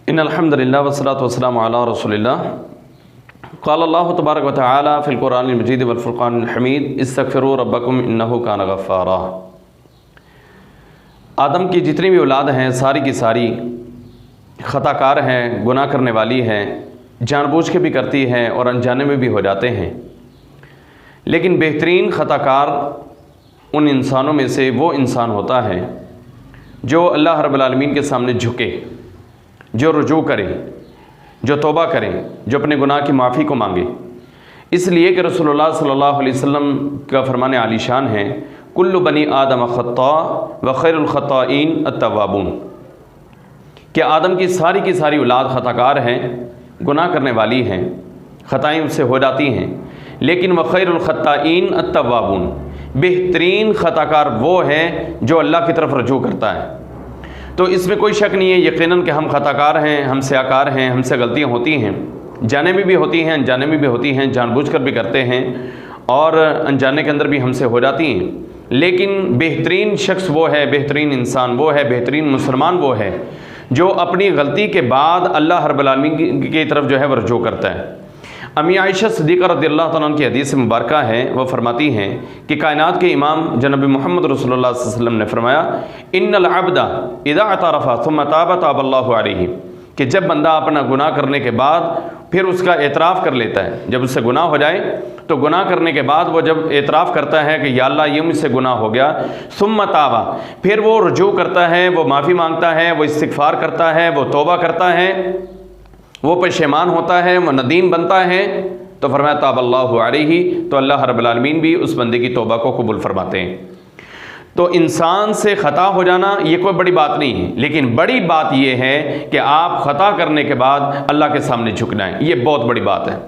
इन्नल हम्दुलिल्लाह वस्सलातु वस्सलामु अला रसूलिल्लाह। क़ाल अल्लाहु तबारक व तआला फ़िल क़ुरआनिल मजीद वल फ़ुरक़ानिल हमीद इस्तग़फ़िरू रब्बकुम इन्नहु कान गफ़्फ़ारा। आदम की जितनी भी औलाद हैं सारी की सारी ख़ताकार हैं, गुनाह करने वाली हैं, जानबूझ के भी करती हैं और अनजाने में भी हो जाते हैं। लेकिन बेहतरीन ख़ताकार उन इंसानों में से वो इंसान होता है जो अल्लाह रब्बुल आलमीन के सामने झुके, जो रुजू करे, जो तौबा करे, जो अपने गुनाह की माफ़ी को मांगे। इसलिए कि रसूलुल्लाह सल्लल्लाहु अलैहि वसल्लम का फरमान आलीशान है, कुल्लु बनी आदम ख़त्ता व खैरुल ख़त्ताईन अत-तव्वाबून, कि आदम की सारी औलाद ख़ताकार हैं, गुनाह करने वाली हैं, ख़ताएँ उससे हो जाती हैं, लेकिन व खैरुल ख़त्ताईन अत-तव्वाबून, बेहतरीन ख़ताकार वो है जो अल्लाह की तरफ रजू करता है। तो इसमें कोई शक नहीं है यकीनन कि हम ख़ताकार हैं, हम स्याकार हैं, हमसे गलतियाँ होती हैं, जाने में भी होती हैं, अनजाने में भी होती हैं, जानबूझकर भी करते हैं और अनजाने के अंदर भी हमसे हो जाती हैं। लेकिन बेहतरीन शख्स वो है, बेहतरीन इंसान वो है, बेहतरीन मुसलमान वो है जो अपनी गलती के बाद अल्लाह रब्बुल आलमीन की तरफ जो है वह रजू करता है। अम्मी आयशा सिद्दीक़ा रज़ियल्लाहु तआला अन्हा की हदीस मुबारका है, वह फरमाती हैं कि कायनात के इमाम जनाब मोहम्मद रसूलुल्लाह सल्लल्लाहु अलैहि वसल्लम ने फरमाया, इन्नल अब्दा इज़ा अतरफ़ा सुम्मा ताबा ताबल्लाहु अलैहि, कि जब बंदा अपना गुनाह करने के बाद फिर उसका एतराफ़ कर लेता है, जब उससे गुनाह हो जाए तो गुनाह करने के बाद वो जब एतराफ़ करता है कि या अल्लाह ये मुझसे गुनाह हो गया, सुम्मा ताबा, फिर वो रुजू करता है, वो माफ़ी मांगता है, वो इस्तिग़फ़ार करता है, वो तौबा करता है, वो पशेमान होता है, वो नदीम बनता है, तो फरमाया ताबल्लाहु अलैहि, तो अल्लाह रब्बुल आलमीन भी उस बंदे की तौबा को कबूल फरमाते हैं। तो इंसान से ख़ता हो जाना ये कोई बड़ी बात नहीं है, लेकिन बड़ी बात ये है कि आप ख़ता करने के बाद अल्लाह के सामने झुकना है, ये बहुत बड़ी बात है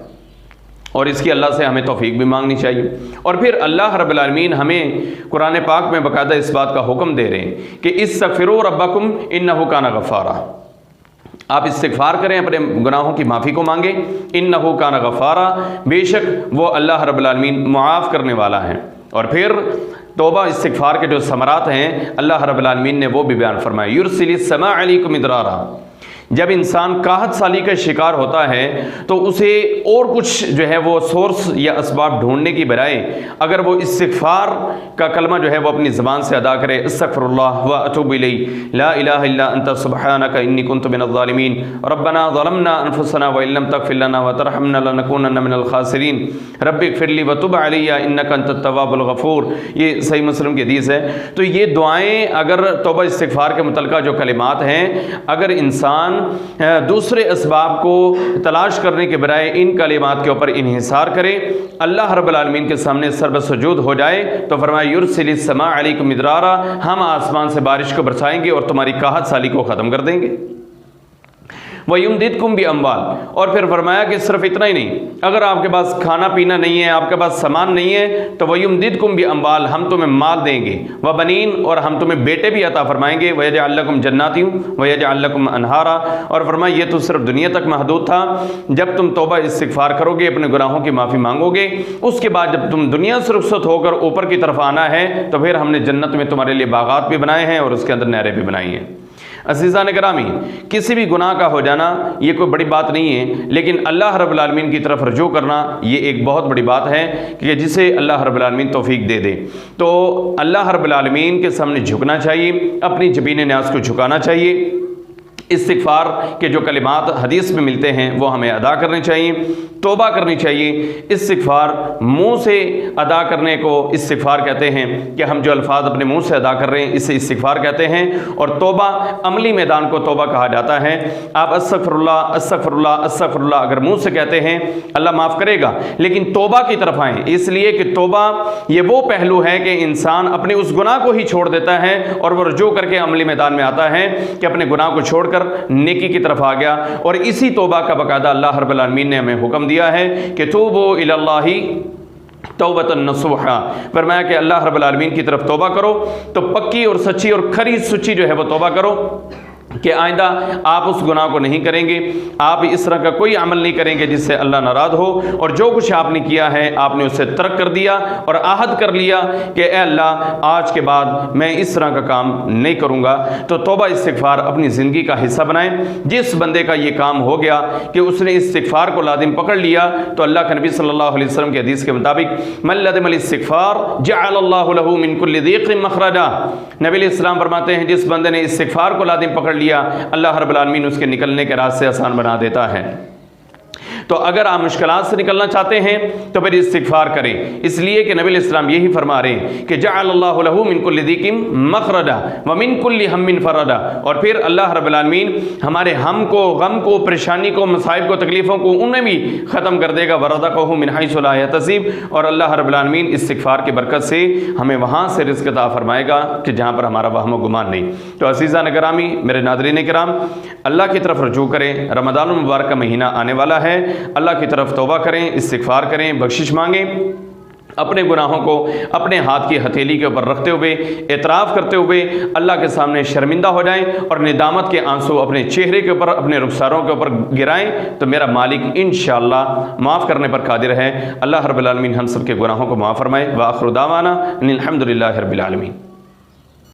और इसकी अल्लाह से हमें तौफीक भी मांगनी चाहिए। और फिर अल्लाह रब्बुल आलमीन हमें कुरान पाक में बाकायदा इस बात का हुक्म दे रहे हैं कि इस्तग़फ़िरू रब्बकुम इन्नहु कान गफ़्फ़ारा, आप इस्तिग़फ़ार करें, अपने गुनाहों की माफ़ी को मांगे। इन्नहु कान गफ़्फ़ारा, बेशक वो अल्लाह रब्बुल आलमीन मुआफ़ करने वाला है। और फिर तौबा इस्तिग़फ़ार के जो समरात हैं अल्लाह रब्बुल आलमीन ने वो भी बयान फरमाया, युरसिलिस समा अलैकुम मिदरारा, जब इंसान काहत साली का शिकार होता है तो उसे और कुछ जो है वो सोर्स या असबाब ढूंढने की बजाय अगर वो इस्तिग़फ़ार का कलमा जो है वो अपनी ज़बान से अदा करे, अस्तग़फ़िरुल्लाह व अतूबु इलैहि, ला इलाहा इल्ला अंता सुब्हानका इन्नी कुन्तु मिनज़ ज़ालिमीन, रब्बना ज़लमना अनफुसना व इल्लम तग़फ़िर लना व तरहमना लनकूनन्ना मिनल ख़ासिरीन, रब्बिग़फ़िरली व तुब अलैया इन्नका अंतत तव्वाबुल गफ़ूर। ये सही मुस्लिम की हदीस है। तो ये दुआएँ अगर तौबा इस्तिग़फ़ार के मुतल्लिक़ा जो कलिमात हैं, अगर इंसान दूसरे असबाब को तलाश करने के बजाय इन कलिमात के ऊपर इन्हिसार करे, अल्लाह रब्बुल आलमीन के सामने सर्वसुजूद हो जाए, तो फरमाया युरसिलिस समा अलैकुम मिदरारा, हम आसमान से बारिश को बरसाएंगे और तुम्हारी काहत साली को ख़त्म कर देंगे। वयुमदिदकुम भी अम्वाल, और फिर फरमाया कि सिर्फ इतना ही नहीं, अगर आपके पास खाना पीना नहीं है, आपके पास सामान नहीं है, तो वयुमदिदकुम भी अम्वाल, हम तुम्हें माल देंगे, व बनीन, और हम तुम्हें बेटे भी अता फरमाएंगे, वयजअल लकुम जन्नातिन वयजअल लकुम अनहारा। और फरमाया ये तो सिर्फ दुनिया तक महदूद था, जब तुम तौबा इस्तिग़फ़ार करोगे, अपने गुनाहों की माफ़ी मांगोगे, उसके बाद जब तुम दुनिया से रुखसत होकर ऊपर की तरफ आना है तो फिर हमने जन्नत में तुम्हारे लिए बागात भी बनाए हैं और उसके अंदर नहरें भी बनाई हैं। अज़ीज़ान गिरामी, किसी भी गुनाह का हो जाना ये कोई बड़ी बात नहीं है, लेकिन अल्लाह रब्बुल आलमीन की तरफ रजू करना ये एक बहुत बड़ी बात है कि जिसे अल्लाह रब्बुल आलमीन तौफीक दे दे। तो अल्लाह रब्बुल आलमीन के सामने झुकना चाहिए, अपनी जबीन न्याज़ को झुकाना चाहिए, इस्तिग़फ़ार के जो कलिमात हदीस में मिलते हैं वो हमें अदा करने चाहिए, तौबा करनी चाहिए। इस्तिग़फ़ार मुँह से अदा करने को इस्तिग़फ़ार कहते हैं कि हम जो अल्फाज अपने मुँह से अदा कर रहे हैं इसे इस्तिग़फ़ार कहते हैं, और तौबा अमली मैदान को तौबा कहा जाता है। आप अस्तग़फ़िरुल्लाह अस्तग़फ़िरुल्लाह अस्तग़फ़िरुल्लाह अगर मुँह से कहते हैं अल्लाह माफ़ करेगा, लेकिन तौबा की तरफ आएँ, इसलिए कि तौबा ये वो पहलू है कि इंसान अपने उस गुनाह को ही छोड़ देता है और वह रजू करके अमली मैदान में आता है कि अपने गुनाह को छोड़ नेकी की तरफ आ गया। और इसी तौबा का बाकायदा अल्लाह रब्बुल आलमीन ने हमें हुक्म दिया है कि तूबू इलल्लाहि तौबतन नसूहा, फरमाया कि अल्लाह रब्बुल आलमीन की तरफ तौबा करो, तो पक्की और सच्ची और खरी सुच्ची जो है वो तौबा करो। कि आइंदा आप उस गुनाह को नहीं करेंगे, आप इस तरह का कोई अमल नहीं करेंगे जिससे अल्लाह नाराज़ हो, और जो कुछ आपने किया है आपने उससे तर्क कर दिया और आहद कर लिया कि ए अल्लाह आज के बाद मैं इस तरह का काम नहीं करूँगा। तो तौबा इस्तिग़फ़ार अपनी ज़िंदगी का हिस्सा बनाएं। जिस बंदे का ये काम हो गया कि उसने इस्तिग़फ़ार को लाजिम पकड़ लिया, तो अल्लाह के नबी सल्लल्लाहु अलैहि वसल्लम के हदीस के मुताबिक मन लज़िमल इस्तिग़फ़ार जअलल्लाहु लहू मिन कुल्लि दीक़िन मख़रजा। नबी अलैहिस्सलाम फरमाते हैं जिस बंदे ने इस्तिग़फ़ार को लाजिम पकड़ लिया, अल्लाह रब्बुल आलमीन उसके निकलने के रास्ते आसान बना देता है। तो अगर आप मुश्किलात से निकलना चाहते हैं तो फिर इस्तिग़फ़ार करें, इसलिए कि नबी अलैहिस्सलाम यही फरमा रहे हैं कि जअलल्लाहु लहू मिन कुल्लि दीक़िन मख़रजा व मिन कुल्लि हम्मिन फ़रजा। और फिर अल्लाह रब्बुल आलमीन हमारे हम को, गम को, परेशानी को, मसाइब को, तकलीफ़ों को उन्हें भी ख़त्म कर देगा। वरज़क़हू मिन हैसु ला यहतसिब। और अल्लाह रब्बुल आलमीन इस्तिग़फ़ार की बरकत से हमें वहाँ से रिज़्क़ अता फ़रमाएगा कि जहाँ पर हमारा वहम गुमान नहीं। तो अज़ीज़ान गिरामी, मेरे नाज़रीन किराम, अल्लाह की तरफ रुजू करें। रमज़ान मुबारक का महीना आने वाला है, अल्लाह की तरफ तौबा करें, इस्तिग़फ़ार करें, बख्शिश मांगें, अपने गुनाहों को अपने हाथ की हथेली के ऊपर रखते हुए, एतराफ़ करते हुए अल्लाह के सामने शर्मिंदा हो जाएं और निदामत के आंसू अपने चेहरे के ऊपर, अपने रुखसारों के ऊपर गिराएं। तो मेरा मालिक इंशाअल्लाह माफ़ करने पर कादिर है। अल्लाह रब्बुल आलमीन हम सब के गुनाहों को माफ़ फरमाए। व आखिरु दावाना अनिल हम्दुलिल्लाहि रब्बिल आलमीन।